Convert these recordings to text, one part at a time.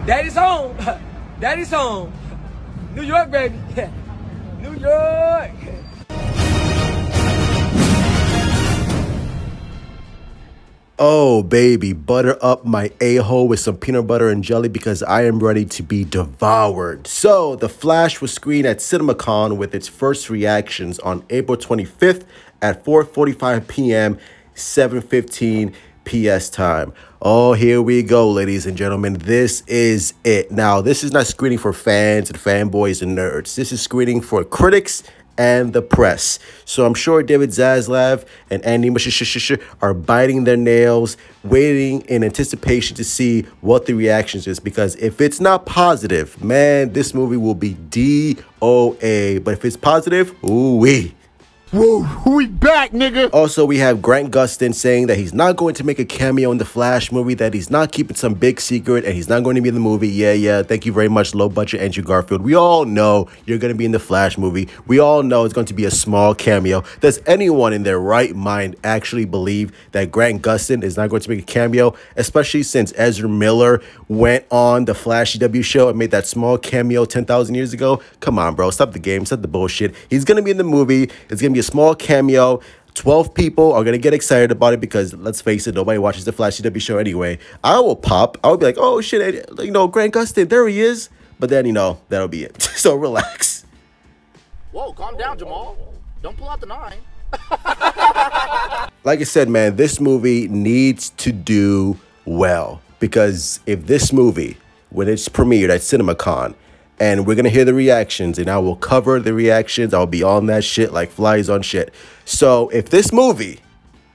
Daddy's home. Daddy's home. New York, baby. New York. Oh, baby, butter up my a-hole with some peanut butter and jelly because I am ready to be devoured. So, The Flash was screened at CinemaCon with its first reactions on April 25th at 4:45 p.m., 7:15 PS time. Oh, here we go, ladies and gentlemen. This is it. Now, this is not screening for fans and fanboys and nerds. This is screening for critics and the press. So I'm sure David Zaslav and Andy are biting their nails, waiting in anticipation to see what the reactions is. Because if it's not positive, man, this movie will be DOA. But if it's positive, ooh-wee. Whoa, we back, nigga. Also, we have Grant Gustin saying that he's not going to make a cameo in the Flash movie, that he's not keeping some big secret, and he's not going to be in the movie. Yeah, thank you very much, low-budget Andrew Garfield. We all know you're going to be in the Flash movie. We all know it's going to be a small cameo. Does anyone in their right mind actually believe that Grant Gustin is not going to make a cameo, especially since Ezra Miller went on the Flash CW show and made that small cameo 10,000 years ago? Come on, bro. Stop the game. Stop the bullshit. He's going to be in the movie. It's going to be a small cameo. 12 people are going to get excited about it because, let's face it, nobody watches the Flash CW show anyway. I will pop. I will be like, oh, shit, Grant Gustin, there he is. But then, that'll be it. So relax. Whoa, calm down, Jamal. Don't pull out the 9. Like I said, man, this movie needs to do well. Because if this movie, when it's premiered at CinemaCon, and we're going to hear the reactions, and I will cover the reactions. I'll be on that shit like flies on shit. So if this movie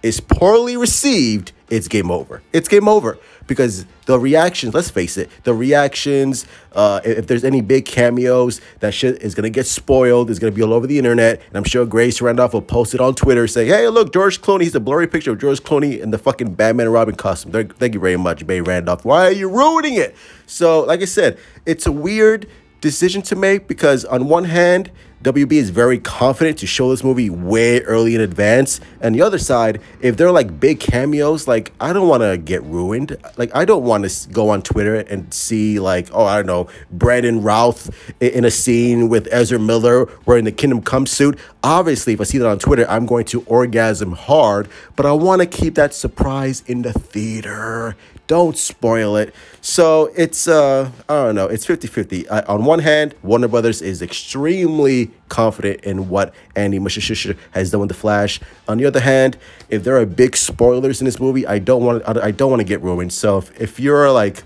is poorly received, it's game over. It's game over. Because the reactions, let's face it, the reactions, if there's any big cameos, that shit is going to get spoiled. It's going to be all over the internet. And I'm sure Grace Randolph will post it on Twitter saying, hey, look, George Clooney. He's a blurry picture of George Clooney in the fucking Batman and Robin costume. Thank you very much, Bay Randolph. Why are you ruining it? So, like I said, it's a weird decision to make because on one hand, WB is very confident to show this movie way early in advance. And the other side, if they're like big cameos, like I don't want to get ruined. Like I don't want to go on Twitter and see like, oh, I don't know, Brandon Routh in a scene with Ezra Miller wearing the Kingdom Come suit. Obviously, if I see that on Twitter, I'm going to orgasm hard, but I want to keep that surprise in the theater. Don't spoil it. So it's, I don't know, it's 50-50. On one hand, Warner Brothers is extremely confident in what Andy Muschietti has done with The Flash. On the other hand, if there are big spoilers in this movie, I don't want to get ruined. So if you're like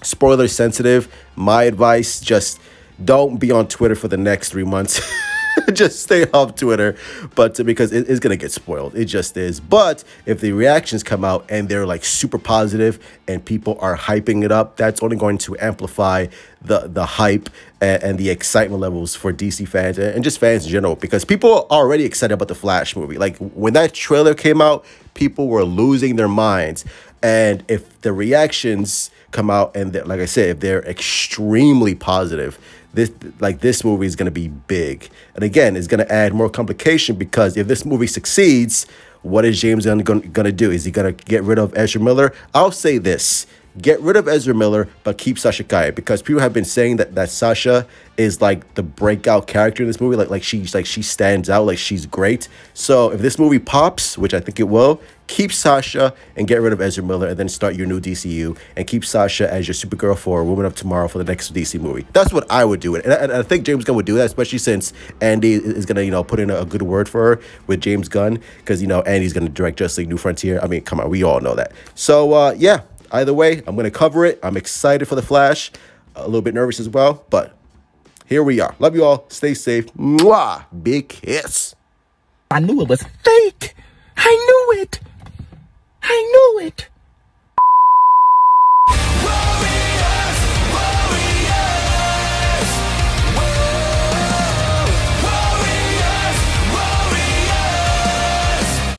spoiler sensitive, my advice, just don't be on Twitter for the next 3 months. Just stay off Twitter, but because it's gonna get spoiled. It just is. But if the reactions come out and they're like super positive and people are hyping it up, that's only going to amplify the hype and the excitement levels for DC fans and just fans in general, because people are already excited about the Flash movie. Like when that trailer came out, people were losing their minds. And if the reactions come out and like I said, if they're extremely positive, this movie is going to be big. And again, it's going to add more complication because if this movie succeeds, what is James Gunn going to do? Is he going to get rid of Ezra Miller? I'll say this. Get rid of Ezra Miller, but keep Sasha Calle, because people have been saying that Sasha is like the breakout character in this movie. Like she stands out, like she's great. So if this movie pops, which I think it will, keep Sasha and get rid of Ezra Miller, and then start your new DCU and keep Sasha as your Supergirl for Woman of Tomorrow for the next DC movie. That's what I would do. And I think James Gunn would do that, especially since Andy is gonna put in a good word for her with James Gunn, because Andy's gonna direct Justice League New Frontier. I mean, come on, we all know that. So yeah. Either way, I'm going to cover it. I'm excited for The Flash. A little bit nervous as well, but here we are. Love you all. Stay safe. Mwah. Big kiss. I knew it was fake. I knew it.